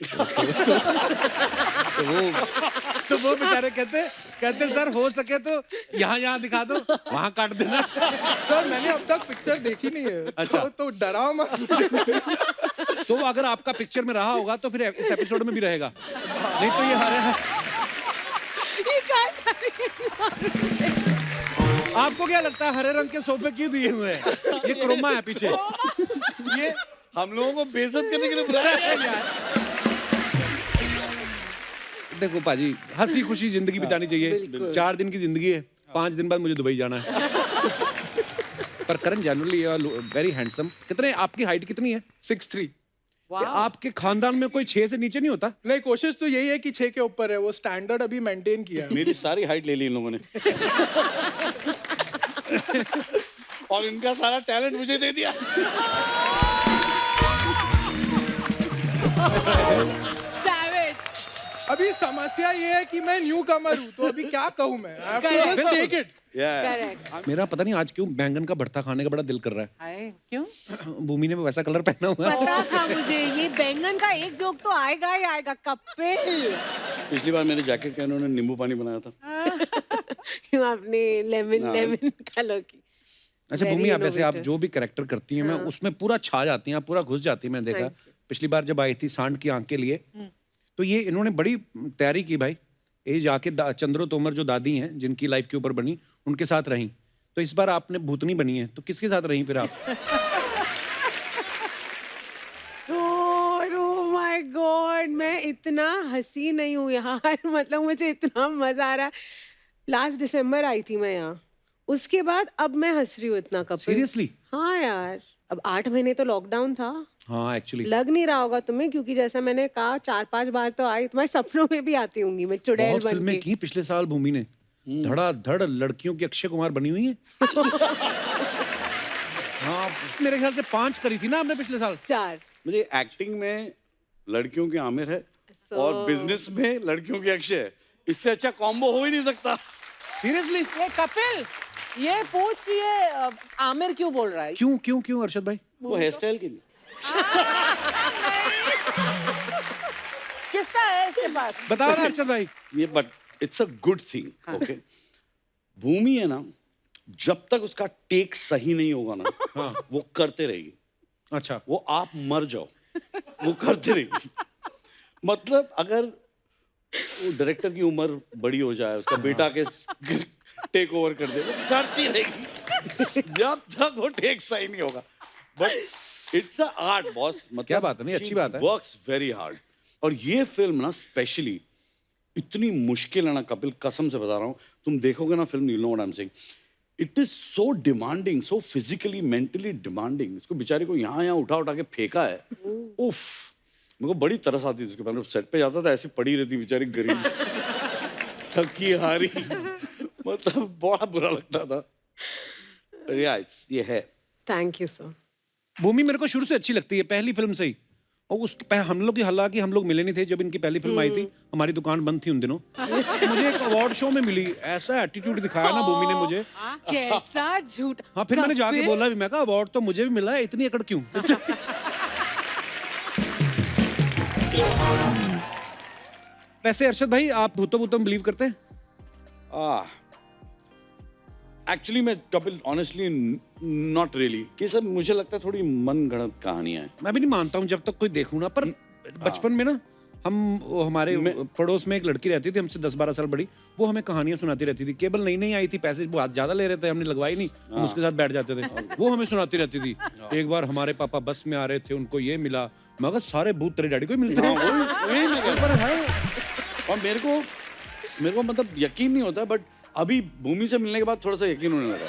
तो वो बेचारे कहते सर हो सके तो यहाँ दिखा दो, वहाँ काट देना। सर मैंने अब तक पिक्चर देखी नहीं है। अच्छा। तो डराओ मत। तो अगर आपका पिक्चर में रहा होगा तो फिर इस एपिसोड में भी रहेगा, नहीं तो ये आपको क्या लगता है हरे रंग के सोफे क्यों दिए हुए हैं? ये क्रोमा है पीछे। ये हम लोगों को बेइज्जत करने के लिए बुलाया है यार। देखो पाजी, हंसी खुशी जिंदगी बितानी चाहिए। 4 दिन की जिंदगी है, 5 दिन बाद मुझे दुबई जाना है। पर करण जनरली वेरी हैंडसम। कितने आपकी हाइट कितनी है? 6'3". आपके खानदान में कोई 6 से नीचे नहीं होता? नहीं, कोशिश तो यही है कि 6 के ऊपर है। वो स्टैंडर्ड अभी मेंटेन किया है। मेरी सारी हाइट ले ली इन लोगों ने। और इनका सारा टैलेंट मुझे दे दिया। अभी समस्या ये है कि मैं न्यू कमर हूँ, तो अभी क्या कहूँ मैं? I have to just take it. मेरा पता नहीं आज क्यों बैंगन का भरता खाने का बड़ा दिल कर रहा है। क्यों? भूमि ने वैसा कलर पहना हुआ है। पता था मुझे, ये बैंगन का एक जोक तो आएगा ही आएगा। कपिल, पिछली बार मेरे जैकेट के उन्होंने नींबू पानी बनाया था। क्यों आपने लेमन कलर की? अच्छा भूमि, आप ऐसे आप जो भी कैरेक्टर करती हैं, मैं उसमें पूरा छा जाती हैं, पूरा घुस जाती हैं। मैं देखा पिछली बार जब आई थी सांड की आंख के लिए, तो ये इन्होंने बड़ी तैयारी की भाई। ये जाके चंद्रो तोमर जो दादी हैं जिनकी लाइफ के ऊपर बनी, उनके साथ रही। तो इस बार आपने भूतनी बनी है, तो किसके साथ रही फिर आप? ओह माय गॉड, मैं इतना हंसी नहीं हूँ यार। मतलब मुझे इतना मजा आ रहा है। लास्ट दिसंबर आई थी मैं यहाँ, उसके बाद अब मैं हंस रही हूँ इतना। कपिल सीरियसली? हाँ यार, अब 8 महीने तो लॉकडाउन था। हाँ एक्चुअली लग नहीं रहा होगा तुम्हें, क्योंकि जैसा मैंने कहा 4-5 बार तो आई। तुम्हारे सपनों में भी आती होंगी मैं, चुड़ैल बहुत बन फिल्में के। की पिछले साल भूमि ने, धड़ाधड़ लड़कियों की अक्षय कुमार बनी हुई है। हाँ मेरे ख्याल से 5 करी थी ना आपने पिछले साल। 4। मुझे एक्टिंग में लड़कियों की आमिर है और बिजनेस में लड़कियों की अक्षय है। इससे अच्छा कॉम्बो हो ही नहीं सकता। सीरियसली? ये कपिल, ये पूछ कि ये आमिर क्यों बोल रहा है? क्यों अर्शद भाई? वो हेयर स्टाइल के लिए। किस्सा है इसके पास। बताओ ना अर्शद भाई। ये but it's a good thing. Okay, Bhumi है ना, जब तक उसका टेक सही नहीं होगा ना, हाँ वो करते रहेगी। अच्छा, वो आप मर जाओ, वो करते रहेगी। मतलब अगर वो डायरेक्टर की उम्र बड़ी हो जाए, उसका बेटा के टेक ओवर कर दे, वो करती रहेगी जब तक वो टेक सही नहीं होगा। But it's a art boss. मतलब क्या बात है, नहीं अच्छी बात है। Works very hard. और ये फिल्म ना स्पेशली इतनी मुश्किल है ना कपिल, कसम से बता रहा हूँ, तुम देखोगे ना film, you know what I am saying, it is so demanding, so physically mentally demanding. इसको बेचारे को यहाँ उठा के फेंका है। उफ, मेरे को बड़ी तरस आती थी उसके बाद। सेट पे जाता था, ऐसी पड़ी रहती बेचारी गरीब, थकी हारी। मतलब बड़ा बुरा लगता था। यस, ये है। Thank you sir. भूमि मेरे को शुरू से अच्छी लगती है, पहली फिल्म से ही। और उस हम लोग की, हालांकि हम लोग मिले नहीं थे जब इनकी पहली फिल्म आई थी, हमारी दुकान बंद थी उन दिनों। मुझे एक अवार्ड शो में मिली, ऐसा एटीट्यूड दिखाया ना भूमि ने मुझे। कैसा झूठ। हाँ फिर मैंने जाके बोला भी, मैं कहा अवार्ड तो मुझे भी मिला है, इतनी अकड़ क्यों? वैसे अर्शद भाई, आप भूतों में बिलीव करते हैं? एक्चुअली मैं कपिल ऑनेस्टली नॉट रियली, कि सब मुझे लगता है थोड़ी मन गढ़ंत कहानियां हैं। मैं भी नहीं मानता हूँ जब तक कोई देखूं ना। पर बचपन में ना हमारे पड़ोस में एक लड़की रहती थी हमसे 10-12 साल बड़ी, वो हमें कहानियां सुनाती रहती थी। केबल नई आई थी, पैसे बहुत ज्यादा ले रहे थे, हमने लगवाई नहीं, हम उसके साथ बैठ जाते थे, वो हमें सुनाती रहती थी। एक बार हमारे पापा बस में आ रहे थे, उनको ये मिला, मगर सारे भूत तेरे डैडी को ही मिलते हैं। और मेरे को मतलब यकीन नहीं होता, बट अभी भूमि से मिलने के बाद थोड़ा सा यकीन होने लगा।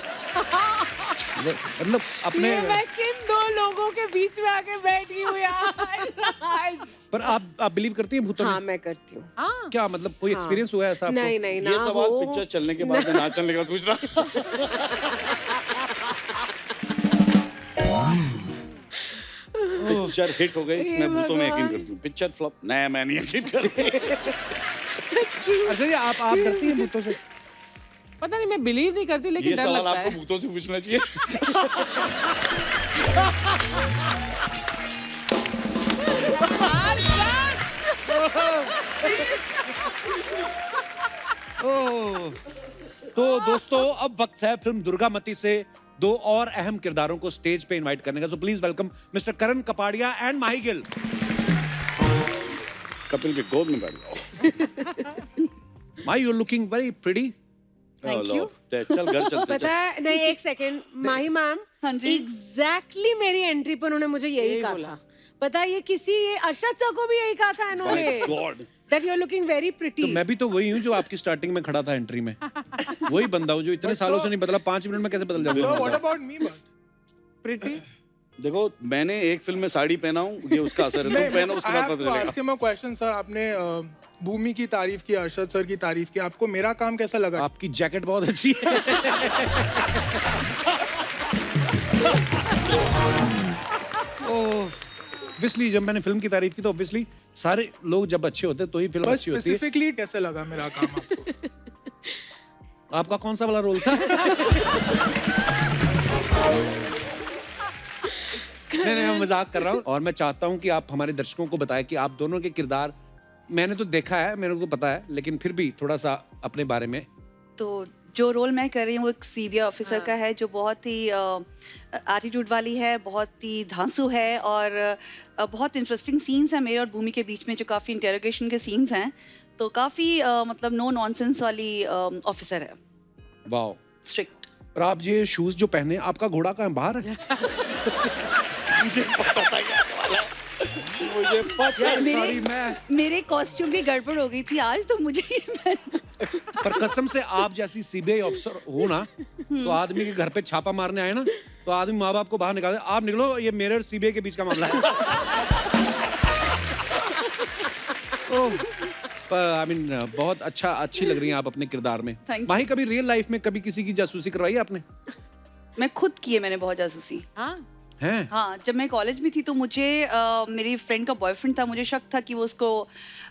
मतलब अपने मैं किन 2 लोगों के बीच में आके बैठी हूँ यार। पर आप बिलीव करती हैं भूतों में? हाँ मैं करती हूँ। क्या मतलब कोई एक्सपीरियंस हुआ है ऐसा आपको? नहीं ना ये सवाल हो। पिक्चर चलने के बाद, ना चलने के बाद पूछ रहा। पिक्चर हिट हो गई, मैं भूतों में यकीन करती हूँ। पिक्चर फ्लॉप, नहीं मैं नहीं यकीन करती। अच्छा जी, आप करती हैं भूतों से? पता नहीं, मैं बिलीव नहीं करती, लेकिन ये डर सवाल लगता आपको है। भूतों से पूछना चाहिए। ओह, तो दोस्तों अब वक्त है फिल्म दुर्गामती से दो और अहम किरदारों को स्टेज पे इनवाइट करने का। So please welcome mister Karan Kapadia and Mahi Gill. Kapil के गोद में बैठ जाओ। Mahi, you are looking very pretty. Thank you. चल घर चलते पता है नहीं, एक सेकंड, माही मैम हाँ जी। एग्जैक्टली मेरी एंट्री पर उन्होंने मुझे यही कहा था। पता है ये अरशद सर को भी यही कहा था इन्होंने, God. That you are looking very pretty. तो मैं भी तो वही हूँ जो आपकी स्टार्टिंग में खड़ा था एंट्री में। वही बंदा हूँ जो इतने सालों से नहीं बदला, 5 मिनट में कैसे बदल So what जाऊंगा। about me, man? प्रिटी देखो मैंने एक फिल्म में साड़ी पहना हूँ, ये उसका असर है। तुम पहनो उसके बाद पता चलेगा। Ask him a question sir. आपने भूमि की तारीफ की, अरशद सर की तारीफ की, आपको मेरा काम कैसा लगा? आपकी जैकेट बहुत अच्छी है। ऑब्वियसली जब मैंने फिल्म की तारीफ की तो ऑब्वियसली सारे लोग जब अच्छे होते हैं तो ही फिल्म बस अच्छी होती है। स्पेसिफिकली कैसे लगा मेरा काम आपको? आपका कौन सा वाला रोल था? नहीं, मैं मजाक कर रहा हूँ और मैं चाहता हूँ कि आप हमारे दर्शकों को बताएं कि आप दोनों के किरदार, मैंने तो देखा है, मेरे को पता है, लेकिन फिर भी थोड़ा सा अपने बारे में। तो जो रोल मैं कर रही हूँ वो एक सीबीआई ऑफिसर का है, जो बहुत ही एटीट्यूड वाली है, बहुत ही धांसू है और बहुत इंटरेस्टिंग सीन्स हैं मेरे और भूमि के बीच में, जो काफ़ी इंटेरोगेशन के सीन्स हैं। तो काफ़ी मतलब नो नॉनसेंस वाली ऑफिसर है, वाह। स्ट्रिक्ट। और आप ये शूज जो पहने, आपका घोड़ा कहाँ बाहर है? मुझे पता था क्या वाला। मुझे पता मेरे कॉस्ट्यूम की गड़बड़ हो गई थी आज, तो मुझे ये पहनना। पर कसम से आप जैसी सीबीआई ऑफिसर हो ना, तो आदमी के घर पे छापा मारने आए ना, तो आदमी माँ बाप को बाहर निकाल दे, आप निकलो, ये मेरे और सीबीआई के बीच का मामला है। आई मीन बहुत अच्छी लग रही हैं आप अपने किरदार में। Thank you. माही, कभी रियल लाइफ में कभी किसी की जासूसी करवाई है आपने? मैं खुद की है, मैंने बहुत जासूसी। हाँ हैं? हाँ, जब मैं कॉलेज में थी तो मुझे मेरी फ्रेंड का बॉयफ्रेंड था, मुझे शक था कि वो उसको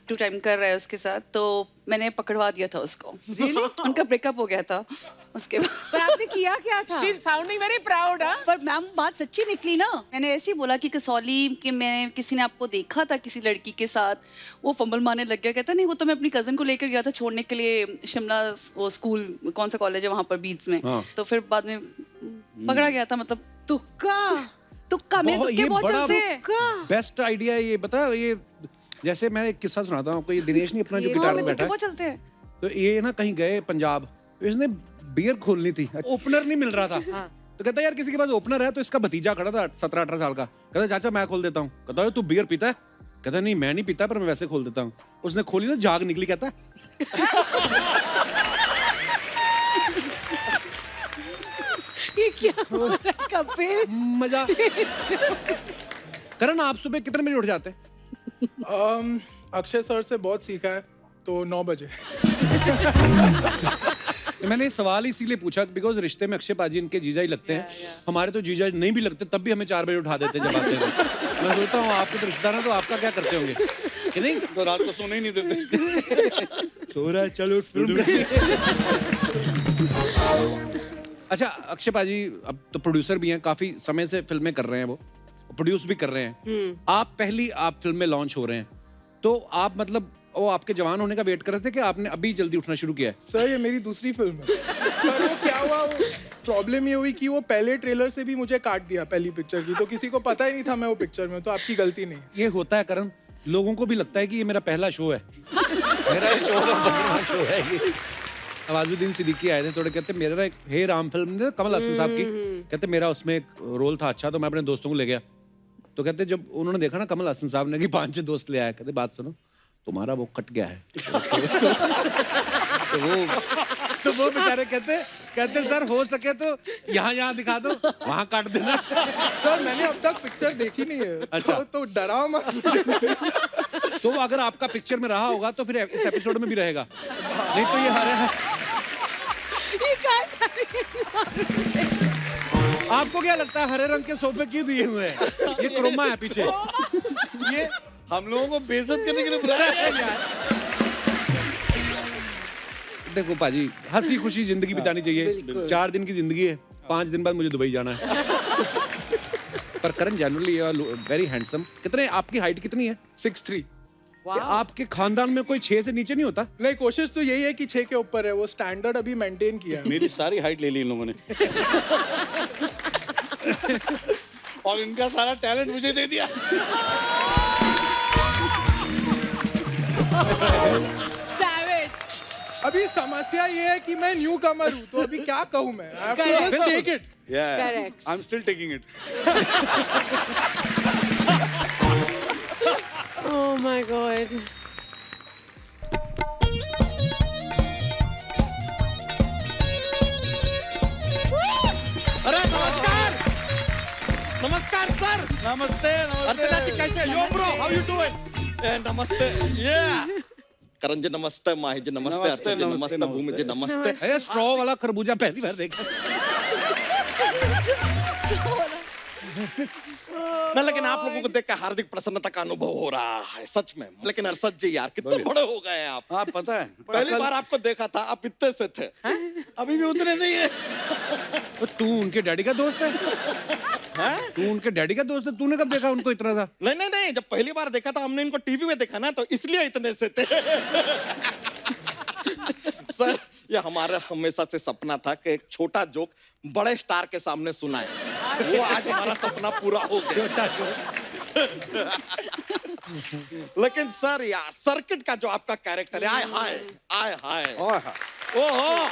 2 टाइम कर रहा है उसके साथ, तो मैंने पकड़वा दिया था उसको। उनका ब्रेकअप हो गया था उसके बाद। पर आपने किया क्या था? She sounding very proud. हाँ पर मैम बात सच्ची निकली ना। मैंने ऐसे ही बोला कि कसौली कि मैं किसी ने आपको देखा था किसी लड़की के साथ। वो फंबल मारने लग गया, कहता नहीं वो तो मैं अपनी कजन को लेकर गया था छोड़ने के लिए शिमला, वो स्कूल कौन सा कॉलेज है वहाँ पर बीच में। हाँ। तो फिर बाद में पकड़ा गया था। मतलब तुक्का मेरे तुक्के ये बहुत बड़ा चलते हैं। बेस्ट आइडिया है ये। बता, ये जैसे मैं एक किस्सा सुनाता हूँ आपको। ये दिनेश नहीं अपना जो हाँ, गिटार मेरे में तुक्के बैठा है, बहुत चलते हैं। तो ये ना कहीं गए पंजाब, तो इसने बियर खोलनी थी, ओपनर नहीं मिल रहा था। तो कहता यार किसी के पास ओपनर है, तो इसका भतीजा खड़ा था 17-18 साल का, कहता चाचा मैं खोल देता हूँ। कहता तू बियर पीता है? कहता नहीं मैं नहीं पीता, पर मैं वैसे खोल देता हूँ। उसने खोली ना, जाग निकली। कहता ये क्या हो रहा है कपिल? मजा। करण, आप सुबह कितने बजे उठ जाते हैं? अक्षय सर से बहुत सीखा है, तो 9 बजे। मैंने ये सवाल इसीलिए पूछा बिकॉज रिश्ते में अक्षय पाजी इनके जीजा ही लगते हैं। हमारे तो जीजा नहीं भी लगते, तब भी हमें 4 बजे उठा देते जब आते हैं। मैं सोचता हूँ आपके तो रिश्तेदार हैं, तो आपका क्या करते होंगे कि नहीं? तो रात को सोने ही नहीं देते। सो रहा है, चलो फिल्म। अच्छा अक्षय पाजी अब तो प्रोड्यूसर भी हैं, काफी समय से फिल्में कर रहे हैं, वो प्रोड्यूस भी कर रहे हैं। आप फिल्म में लॉन्च हो रहे हैं, तो आप मतलब वो आपके जवान होने का वेट कर रहे थे कि आपने अभी जल्दी उठना शुरू किया है? सर ये मेरी दूसरी फिल्म है। पर वो क्या हुआ, प्रॉब्लम ये हुई कि वो पहले ट्रेलर से भी मुझे काट दिया पहली पिक्चर की, तो किसी को पता ही नहीं था मैं वो पिक्चर में। तो आपकी गलती नहीं। ये होता है करण, लोगों को भी लगता है कि ये मेरा पहला शो है। मेरा 14वां शो है ये। नवाजुद्दीन सिद्दीकी आए थे, थोड़े कहते मेरा एक हे राम फिल्म कमल हसन साहब की, कहते मेरा उसमें एक रोल था अच्छा, तो मैं अपने दोस्तों को ले गया। तो कहते जब उन्होंने देखा ना कमल हसन साहब ने कि 5-6 दोस्त ले आए, कहते बात सुनो तुम्हारा वो कट गया है। तो वो बेचारे कहते सर हो सके तो यहाँ दिखा दो, वहाँ काट देना। सर मैंने अब तक पिक्चर देखी नहीं है। अच्छा। तो डराओ मत। तो अगर आपका पिक्चर में रहा होगा तो फिर इस एपिसोड में भी रहेगा, नहीं तो ये हारे है। आपको क्या लगता है हरे रंग के सोफे क्यों दिए हुए हैं? ये क्रोमा है पीछे। ये हम लोगों को बेइज्जत करने के लिए बुलाया है यार। देखो पाजी, हंसी खुशी जिंदगी बितानी चाहिए। 4 दिन की जिंदगी है, 5 दिन बाद मुझे दुबई जाना है। पर Karan generally you are very handsome. कितने आपकी हाइट कितनी है? 6'3". कि आपके खानदान में कोई 6 से नीचे नहीं होता? नहीं, कोशिश तो यही है कि 6 के ऊपर है, वो स्टैंडर्ड अभी मेंटेन किया है। मेरी सारी हाइट ले ली इन लोगों ने और इनका सारा टैलेंट मुझे दे दिया। Savage. अभी समस्या ये है कि मैं न्यू कमर हूँ, तो अभी क्या कहूँ मैं? I have to Correct. just take it. Correct. I'm still taking it. Oh my God. अरे नमस्कार नमस्कार सर नमस्ते अर्चना जी कैसे यो ब्रो हाउ यू डूइंग नमस्ते ये करण जी नमस्ते माही जी नमस्ते नमस्ते, अर्चना जी नमस्ते, नमस्ते भूमि जी नमस्ते अरे स्ट्रॉ वाला खरबूजा पहली बार देखा। ना लेकिन आप लोगों को देख कर हार्दिक प्रसन्नता का अनुभव हो रहा है सच में। लेकिन अरशद जी यार कितने बोलिए। बड़े हो गए हैं आप। आप पता है पहली बार आपको देखा था आप इतने से थे। अभी भी उतने से ही है। तो तू उनके डैडी का दोस्त है? हैं? तू उनके डैडी का दोस्त है? तूने कब देखा उनको इतना था? नहीं नहीं नहीं, जब पहली बार देखा था हमने इनको टीवी में देखा ना, तो इसलिए इतने से थे। सर ये हमारा हमेशा से सपना था कि एक छोटा जोक बड़े स्टार के सामने सुनाए। वो आज हमारा सपना पूरा हो गया। छोटा जोक। लेकिन सर यार सर्किट का जो आपका कैरेक्टर है, आय हाय आय हाय ओहो,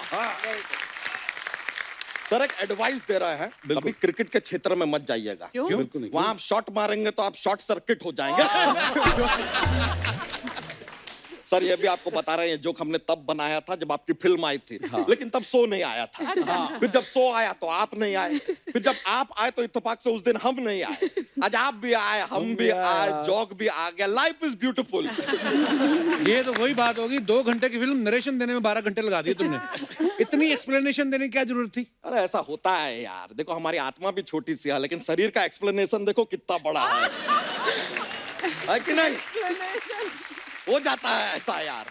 सर एक एडवाइस दे रहा है, कभी क्रिकेट के क्षेत्र में मत जाइएगा। क्यों? बिल्कुल नहीं। वहां आप शॉट मारेंगे तो आप शॉर्ट सर्किट हो जाएंगे। सर ये भी आपको बता रहे हैं जोक हमने तब बनाया था जब आपकी फिल्म आई थी। लेकिन तब शो नहीं आया था। फिर जब शो आया तो आप नहीं आए, फिर जब आप आए तो इत्तेफाक से उस दिन हम नहीं आए। आज आप भी आए, हम भी आए, जोक भी आ गया। Life is beautiful. ये तो वही बात होगी, 2 घंटे की फिल्म नरेशन देने में 12 घंटे लगा दिए तुमने। इतनी एक्सप्लेनेशन देने की क्या जरूरत थी? अरे ऐसा होता है यार, देखो हमारी आत्मा भी छोटी सी है लेकिन शरीर का एक्सप्लेनेशन देखो कितना बड़ा है कि नहीं? हो जाता है ऐसा यार,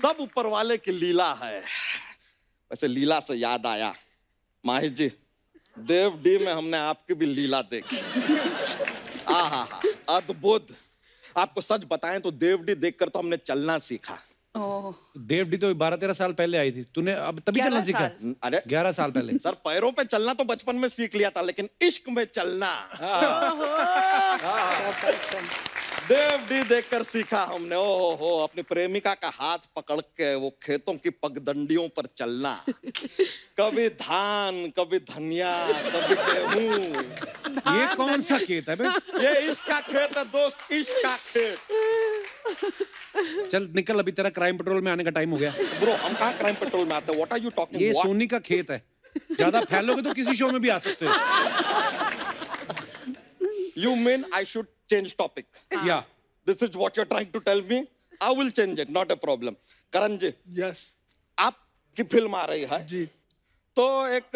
सब ऊपर वाले की लीला है। वैसे लीला से याद आया माहिर जी, देव डी में हमने आपकी भी लीला देखी। आहा अद्भुत। आपको सच बताएं तो देव डी देखकर तो हमने चलना सीखा। ओह, देव डी तो 12-13 साल पहले आई थी, तूने अब तभी 11 चलना सीखा? साल। अरे 11 साल पहले। सर पैरों पे चलना तो बचपन में सीख लिया था, लेकिन इश्क में चलना देव डी देखकर सीखा हमने। ओहो हो, अपनी प्रेमिका का हाथ पकड़ के वो खेतों की पगडंडियों पर चलना। कभी धान, कभी धनिया, कभी गेहूं। ये कौन सा खेत है बे? ये इश्क का खेत है दोस्त, इश्क का खेत। चल निकल, अभी तेरा क्राइम पेट्रोल में आने का टाइम हो गया। ब्रो हम कहाँ क्राइम पेट्रोल में आते हैं? व्हाट आर यू ये टॉकिंग? सोनी का खेत है, ज्यादा फैलोगे तो किसी शो में भी आ सकते हो। You mean I should change topic? या this is what you are trying to tell me? I will change it, not a problem. Karan ji yes आपकी फिल्म आ रही है जी। तो एक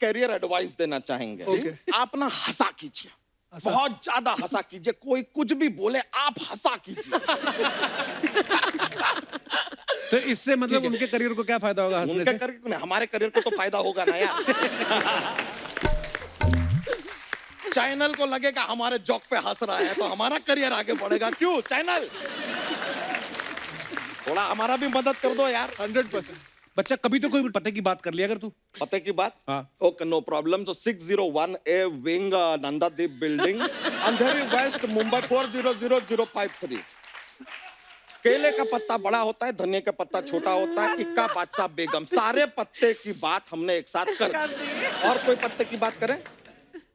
कैरियर एडवाइस देना चाहेंगे। Okay. आप ना हंसा कीजिए, बहुत ज्यादा हंसा कीजिए। कोई कुछ भी बोले आप हंसा कीजिए। तो इससे मतलब उनके करियर को क्या फायदा होगा हंसने उनके से? करियर को नहीं, हमारे करियर को तो फायदा होगा ना यार। चैनल को लगेगा हमारे जोक पे हंस रहा है तो हमारा करियर आगे बढ़ेगा। क्यों चैनल, थोड़ा हमारा भी मदद कर दो यार। 100%। बच्चा कभी तो कोई पते की बात कर लिया अगर तू। पते की बात? हाँ। Okay no problem. तो 601A wing Nandadeep building, Andheri west, Mumbai 400053। केले का पत्ता बड़ा होता है, धनिया का पत्ता छोटा होता है। इक्का बादशाह बेगम, सारे पत्ते की बात हमने एक साथ कर दी। और कोई पत्ते की बात करें?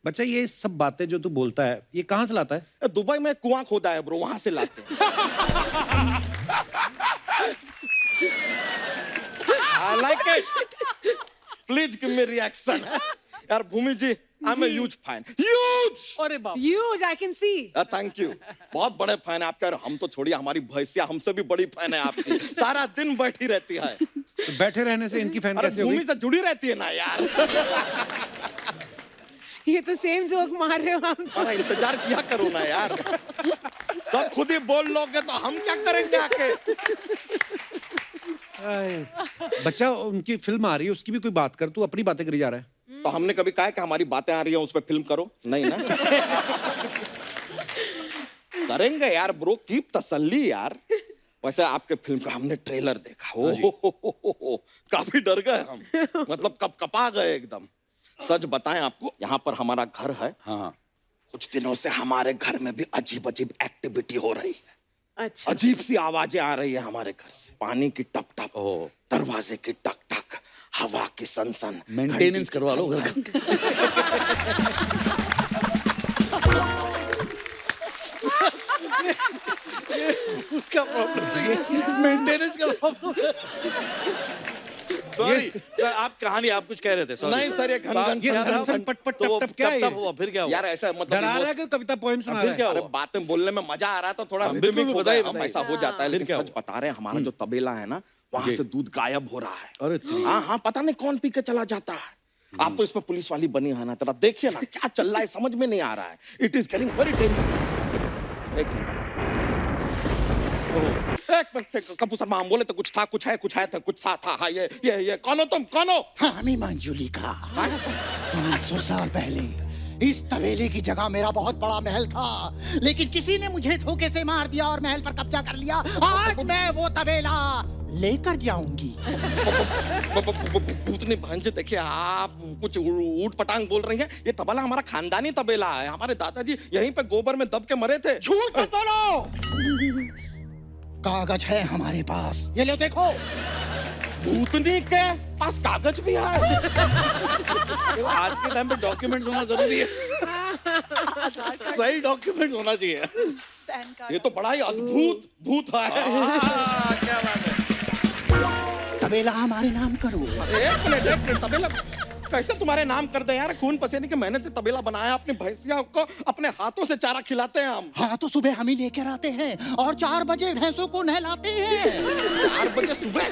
बच्चा ये सब बातें जो तू बोलता है ये कहाँ से लाता है? दुबई में कुआं खोदा है ब्रो, वहां से लाते हैं। I like it. Please give me reaction. यार भूमि जी, I'm a huge fan. Huge. अरे बाप Huge, I can see. Thank you, बहुत बड़े फैन है आपके। और हम तो छोड़िए, हमारी भैंसिया हमसे भी बड़ी फैन है आपकी। सारा दिन बैठी रहती है। तो बैठे रहने से इनकी फैन अरे कैसे होगी? भूमि से जुड़ी रहती है ना यार। ये तो सेम जोक मार रहे हो आप। हमारा इंतजार किया करो ना यार। सब खुद ही बोल लोगे तो हम क्या करेंगे आके? बच्चा उनकी फिल्म आ रही है, उसकी भी कोई बात कर, तू अपनी बातें करी जा रहा है। तो हमने कभी कहा है कि हमारी बातें आ रही हैं उस पर फिल्म करो? नहीं ना। करेंगे यार ब्रो, कीप तसल्ली यार। वैसे आपके फिल्म का हमने ट्रेलर देखा, हो काफी डर गए हम, मतलब कपा गए एकदम। सच बताएं आपको, यहाँ पर हमारा घर है, हाँ कुछ दिनों से हमारे घर में भी अजीब अजीब एक्टिविटी हो रही है। अच्छा अजीब सी आवाजें आ रही है हमारे घर से, पानी की टप टप, ओह। दरवाजे की टक टक, हवा की सनसन। मेंटेनेंस करवा लो घर का। उसका प्रॉब्लम मेंटेनेंस का प्रॉब्लम। सॉरी आप कहानी आप कुछ कह रहे थे। नहीं सर, ये घन ये सनसन पट-पट टप-टप क्या है ये? हुआ फिर क्या हुआ? यार ऐसा मतलब डरा रहा है कि कविता पोएम सुना फिर रहा क्या है? अरे हुआ? बातें बोलने में मजा आ रहा है तो थोड़ा हाँ, रिदमिक बिल्कुल, हो बताइए, गए हम, बताइए। ऐसा हो जाता है। फिर लेकिन क्या सच हुआ? बता रहे हैं, हमारा जो तबेला है ना, वहां जी। से दूध गायब हो रहा है। अरे तेरी। हाँ हाँ, पता नहीं कौन पी के चला जाता है। आप तो इसमें पुलिस वाली बनी है ना, जरा देखिए ना क्या चल रहा है, समझ में नहीं आ रहा है। It is getting very dangerous. एक मिनट कपूर शर्मा, हम बोले तो कुछ था, कुछ है तो कुछ था। हाँ ये कौन हो तुम, कौन हो? हामी मंजुलिका, 500 साल पहले इस तबेले की जगह मेरा बहुत बड़ा महल था, लेकिन किसी ने मुझे धोखे से मार दिया और महल पर कब्जा कर लिया। आज मैं वो तबेला लेकर जाऊंगी। भूतनी बहन जी, देखिए आप कुछ ऊट पटांग बोल रही हैं। ये तबेला हमारा खानदानी तबेला है, हमारे दादाजी यहीं पे गोबर में दब के मरे थे। झूठ मत बोलो, कागज है हमारे पास, ये लो देखो। भूतनी के पास कागज भी है? आज के टाइम पे डॉक्यूमेंट होना जरूरी है। सही डॉक्यूमेंट होना चाहिए। Pan card. ये तो बड़ा ही अद्भुत भूत है। क्या बात है। तबेला हमारे नाम करो। एक मिनट, तबेला कैसे तुम्हारे नाम कर दे यार? खून पसीने की मेहनत से तबेला बनाया, अपनी भैंसिया को अपने हाथों से चारा खिलाते हैं हम। हाँ तो सुबह हम ही लेकर आते हैं और 4 बजे भैंसों को नहलाते हैं। 4 बजे सुबह?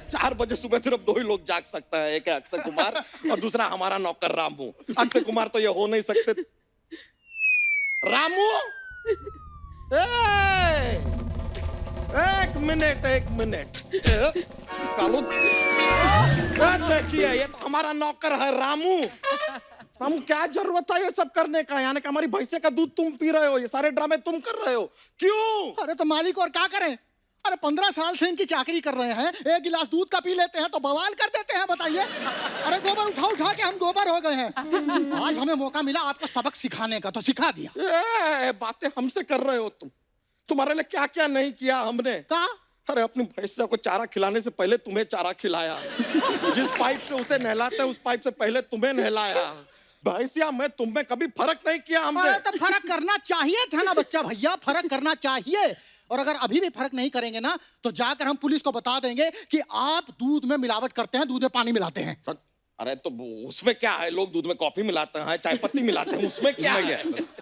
4 बजे सुबह सिर्फ 2 ही लोग जाग सकता है, एक है अक्षय कुमार और दूसरा हमारा नौकर रामू। अक्षय कुमार तो ये हो नहीं सकते। रामू, एक मिनट कालू, देखिए ये तो हमारा नौकर है रामू। रामू, क्या जरूरत है ये सब करने का? यानी कि हमारी भैंसे का दूध तुम पी रहे हो, ये सारे ड्रामे तुम कर रहे हो, क्यों? अरे तो मालिक और क्या करें? अरे 15 साल से इनकी चाकरी कर रहे हैं, एक गिलास दूध का पी लेते हैं तो बवाल कर देते हैं, बताइए। अरे गोबर उठा के हम गोबर हो गए हैं। आज हमें मौका मिला आपको सबक सिखाने का, तो सिखा दिया। बातें हमसे कर रहे हो तुम? तुम्हारे लिए क्या क्या नहीं किया हमने। का? अरे अपनी भैंसिया को चारा खिलाने से पहले तुम्हें चारा खिलाया, जिस पाइप से उसे नहलाते हैं उस पाइप से पहले तुम्हें नहलाया। भैंसिया में तुम में कभी फर्क नहीं किया हमने। अरे तो फर्क करना चाहिए था ना बच्चा भैया, फर्क करना चाहिए। और अगर अभी भी फर्क नहीं करेंगे ना तो जाकर हम पुलिस को बता देंगे कि आप दूध में मिलावट करते हैं, दूध में पानी मिलाते हैं। अरे तो उसमें क्या है, लोग दूध में कॉफी मिलाते हैं, चाय पत्ती मिलाते हैं, उसमें क्या है?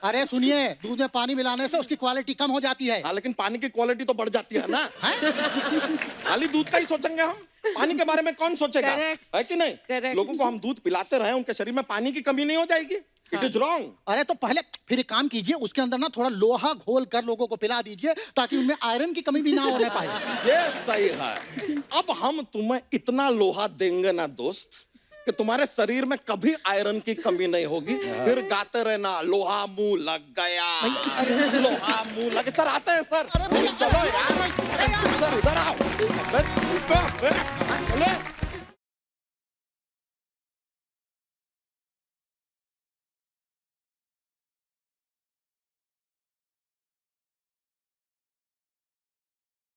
अरे सुनिए, दूध में पानी मिलाने से उसकी क्वालिटी कम हो जाती है। हाँ, लेकिन पानी की क्वालिटी तो बढ़ जाती है ना। खाली दूध का ही सोचेंगे हम, पानी के बारे में कौन सोचेगा? Correct. है कि नहीं? Correct. लोगों को हम दूध पिलाते रहे, उनके शरीर में पानी की कमी नहीं हो जाएगी? It is wrong. अरे तो पहले फिर एक काम कीजिए, उसके अंदर ना थोड़ा लोहा घोल कर लोगों को पिला दीजिए ताकि उनमें आयरन की कमी भी ना होने पाए। ये सही है। अब हम तुम्हें इतना लोहा देंगे ना दोस्त कि तुम्हारे शरीर में कभी आयरन की कमी नहीं होगी। फिर गाते रहना, लोहा मुंह लग गया, लोहा मुंह लग। सर आते हैं सर। चलो यार, सर इधर आओ।